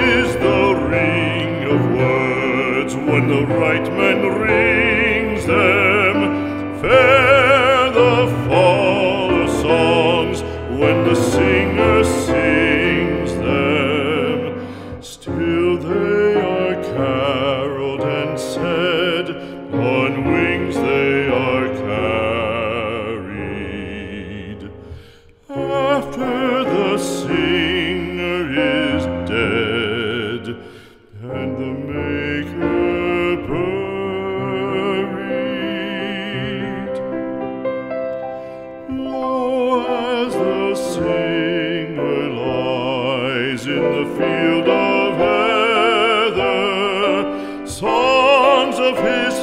is the ring of words when the right man rings them. Fair the fall of songs when the singer sings them. Still they are caroled and said, on wings they are carried. After the singer is dead and the maker buried, lo, as the singer lies in the field of heather, songs of his